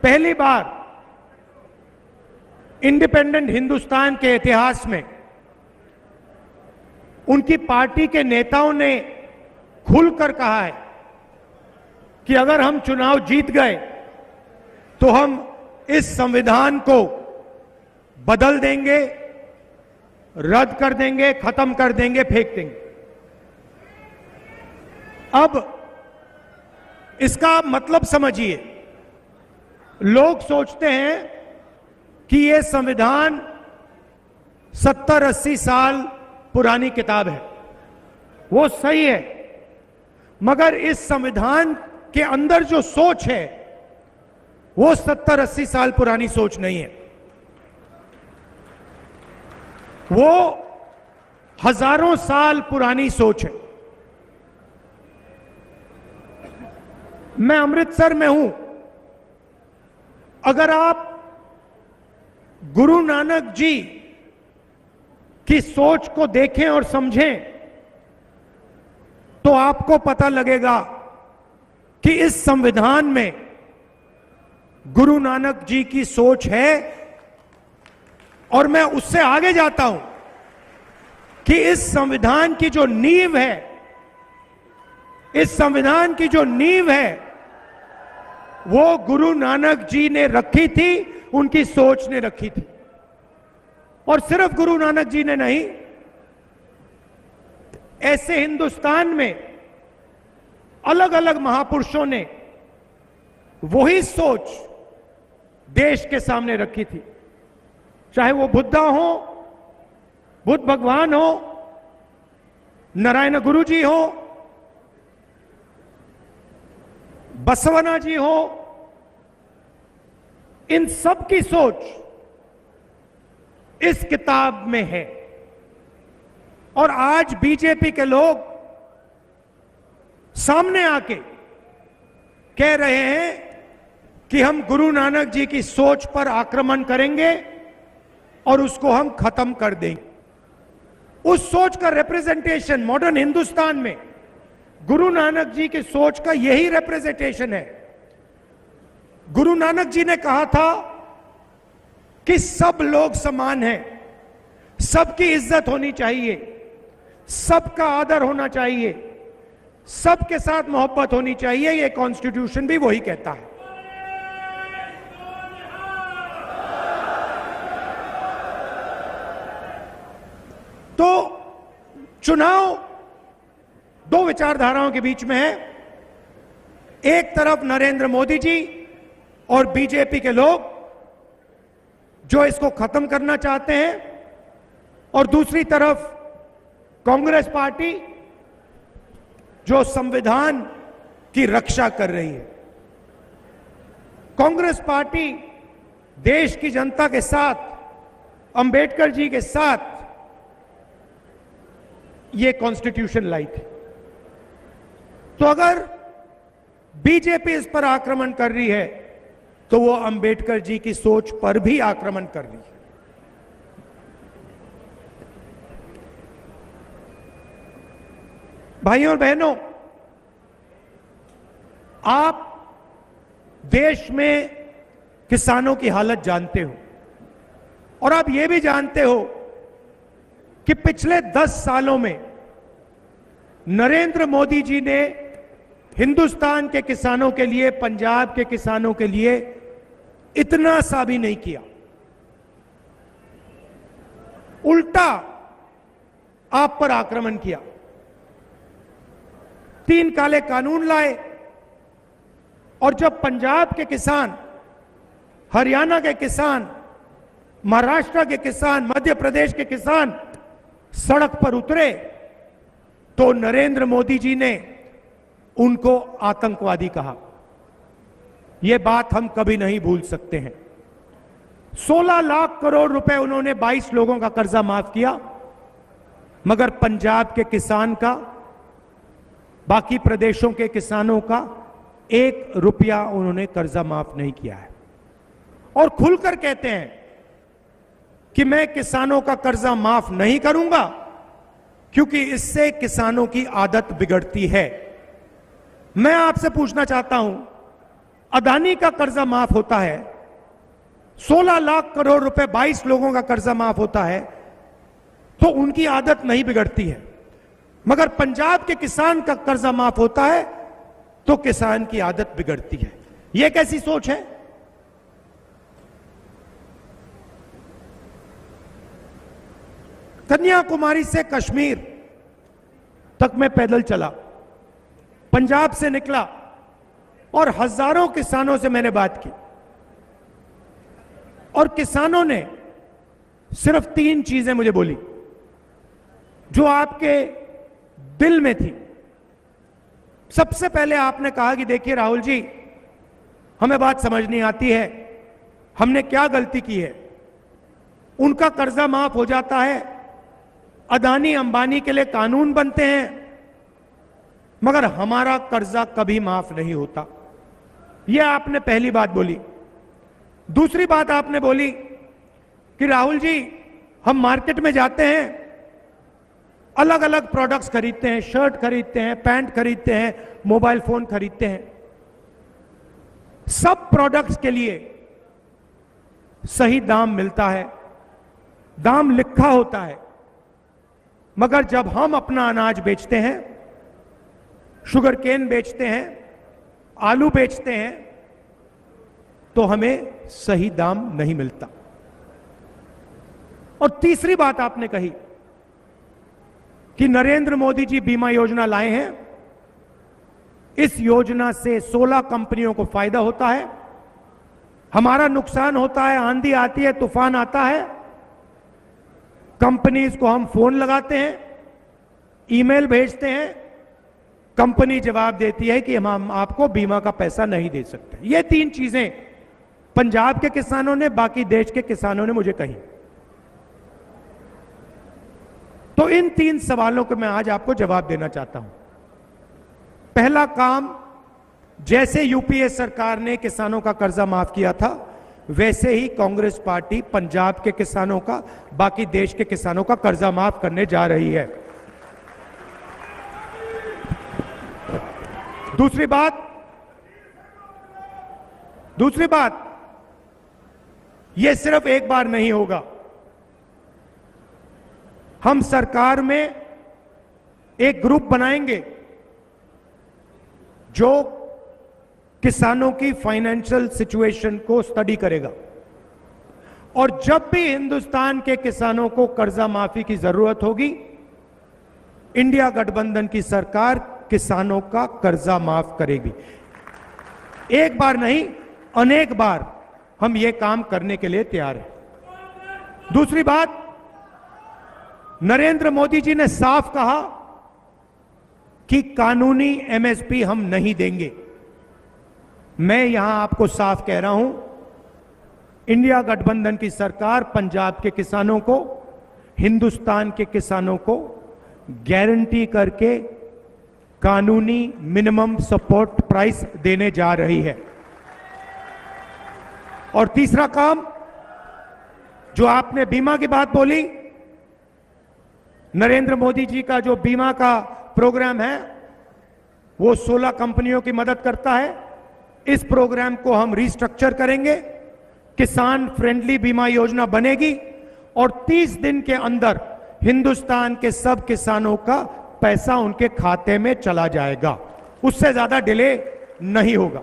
पहली बार इंडिपेंडेंट हिंदुस्तान के इतिहास में उनकी पार्टी के नेताओं ने खुलकर कहा है कि अगर हम चुनाव जीत गए तो हम इस संविधान को बदल देंगे, रद्द कर देंगे, खत्म कर देंगे, फेंक देंगे। अब इसका मतलब समझिए, लोग सोचते हैं कि यह संविधान 70-80 साल पुरानी किताब है। वो सही है, मगर इस संविधान के अंदर जो सोच है वो 70-80 साल पुरानी सोच नहीं है। वो हजारों साल पुरानी सोच है। मैं अमृतसर में हूं। अगर आप गुरु नानक जी की सोच को देखें और समझें तो आपको पता लगेगा कि इस संविधान में गुरु नानक जी की सोच है। और मैं उससे आगे जाता हूं कि इस संविधान की जो नींव है, इस संविधान की जो नींव है वो गुरु नानक जी ने रखी थी, उनकी सोच ने रखी थी। और सिर्फ गुरु नानक जी ने नहीं, ऐसे हिंदुस्तान में अलग अलग महापुरुषों ने वही सोच देश के सामने रखी थी। चाहे वो बुद्धा हो, बुद्ध भगवान हो, नारायण गुरु जी हो, बसवना जी हो, इन सब की सोच इस किताब में है। और आज बीजेपी के लोग सामने आके कह रहे हैं कि हम गुरु नानक जी की सोच पर आक्रमण करेंगे और उसको हम खत्म कर देंगे। उस सोच का रिप्रेजेंटेशन मॉडर्न हिंदुस्तान में गुरु नानक जी की सोच का यही रिप्रेजेंटेशन है। गुरु नानक जी ने कहा था कि सब लोग समान हैं, सबकी इज्जत होनी चाहिए, सबका आदर होना चाहिए, सबके साथ मोहब्बत होनी चाहिए। यह कॉन्स्टिट्यूशन भी वही कहता है। तो चुनाव दो विचारधाराओं के बीच में है। एक तरफ नरेंद्र मोदी जी और बीजेपी के लोग जो इसको खत्म करना चाहते हैं, और दूसरी तरफ कांग्रेस पार्टी जो संविधान की रक्षा कर रही है। कांग्रेस पार्टी देश की जनता के साथ, अंबेडकर जी के साथ ये कॉन्स्टिट्यूशन लाई थी। तो अगर बीजेपी इस पर आक्रमण कर रही है तो वो अंबेडकर जी की सोच पर भी आक्रमण कर रही है। भाइयों और बहनों, आप देश में किसानों की हालत जानते हो, और आप ये भी जानते हो कि पिछले 10 सालों में नरेंद्र मोदी जी ने हिंदुस्तान के किसानों के लिए, पंजाब के किसानों के लिए इतना सा भी नहीं किया। उल्टा आप पर आक्रमण किया। 3 काले कानून लाए, और जब पंजाब के किसान, हरियाणा के किसान, महाराष्ट्र के किसान, मध्य प्रदेश के किसान सड़क पर उतरे तो नरेंद्र मोदी जी ने उनको आतंकवादी कहा। यह बात हम कभी नहीं भूल सकते हैं। 16 लाख करोड़ रुपए उन्होंने 22 लोगों का कर्जा माफ किया, मगर पंजाब के किसान का, बाकी प्रदेशों के किसानों का 1 रुपया उन्होंने कर्जा माफ नहीं किया है। और खुलकर कहते हैं कि मैं किसानों का कर्जा माफ नहीं करूंगा क्योंकि इससे किसानों की आदत बिगड़ती है। मैं आपसे पूछना चाहता हूं अदानी का कर्जा माफ होता है, 16 लाख करोड़ रुपए 22 लोगों का कर्जा माफ होता है, तो उनकी आदत नहीं बिगड़ती है। मगर पंजाब के किसान का कर्जा माफ होता है तो किसान की आदत बिगड़ती है। यह कैसी सोच है? कन्याकुमारी से कश्मीर तक मैं पैदल चला, पंजाब से निकला और हजारों किसानों से मैंने बात की, और किसानों ने सिर्फ 3 चीजें मुझे बोली जो आपके दिल में थी। सबसे पहले आपने कहा कि देखिए राहुल जी, हमें बात समझ नहीं आती है, हमने क्या गलती की है। उनका कर्जा माफ हो जाता है, अदानी अंबानी के लिए कानून बनते हैं, मगर हमारा कर्जा कभी माफ नहीं होता। यह आपने पहली बात बोली। दूसरी बात आपने बोली कि राहुल जी, हम मार्केट में जाते हैं, अलग अलग प्रोडक्ट्स खरीदते हैं, शर्ट खरीदते हैं, पैंट खरीदते हैं, मोबाइल फोन खरीदते हैं, सब प्रोडक्ट्स के लिए सही दाम मिलता है, दाम लिखा होता है, मगर जब हम अपना अनाज बेचते हैं, शुगर केन बेचते हैं, आलू बेचते हैं, तो हमें सही दाम नहीं मिलता। और तीसरी बात आपने कही कि नरेंद्र मोदी जी बीमा योजना लाए हैं, इस योजना से 16 कंपनियों को फायदा होता है, हमारा नुकसान होता है, आंधी आती है, तूफान आता है, कंपनीज को हम फोन लगाते हैं, ईमेल भेजते हैं, कंपनी जवाब देती है कि हम आपको बीमा का पैसा नहीं दे सकते। ये 3 चीजें पंजाब के किसानों ने, बाकी देश के किसानों ने मुझे कही। तो इन 3 सवालों को मैं आज आपको जवाब देना चाहता हूं। पहला काम, जैसे यूपीए सरकार ने किसानों का कर्जा माफ किया था, वैसे ही कांग्रेस पार्टी पंजाब के किसानों का, बाकी देश के किसानों का कर्जा माफ करने जा रही है। दूसरी बात, यह सिर्फ एक बार नहीं होगा। हम सरकार में एक ग्रुप बनाएंगे जो किसानों की फाइनेंशियल सिचुएशन को स्टडी करेगा, और जब भी हिंदुस्तान के किसानों को कर्जा माफी की जरूरत होगी, इंडिया गठबंधन की सरकार किसानों का कर्जा माफ करेगी। एक बार नहीं, अनेक बार हम ये काम करने के लिए तैयार हैं। दूसरी बात, नरेंद्र मोदी जी ने साफ कहा कि कानूनी एमएसपी हम नहीं देंगे। मैं यहां आपको साफ कह रहा हूं, इंडिया गठबंधन की सरकार पंजाब के किसानों को, हिंदुस्तान के किसानों को गारंटी करके कानूनी मिनिमम सपोर्ट प्राइस देने जा रही है। और तीसरा काम, जो आपने बीमा की बात बोली, नरेंद्र मोदी जी का जो बीमा का प्रोग्राम है वो 16 कंपनियों की मदद करता है। इस प्रोग्राम को हम रिस्ट्रक्चर करेंगे, किसान फ्रेंडली बीमा योजना बनेगी, और 30 दिन के अंदर हिंदुस्तान के सब किसानों का पैसा उनके खाते में चला जाएगा। उससे ज्यादा डिले नहीं होगा।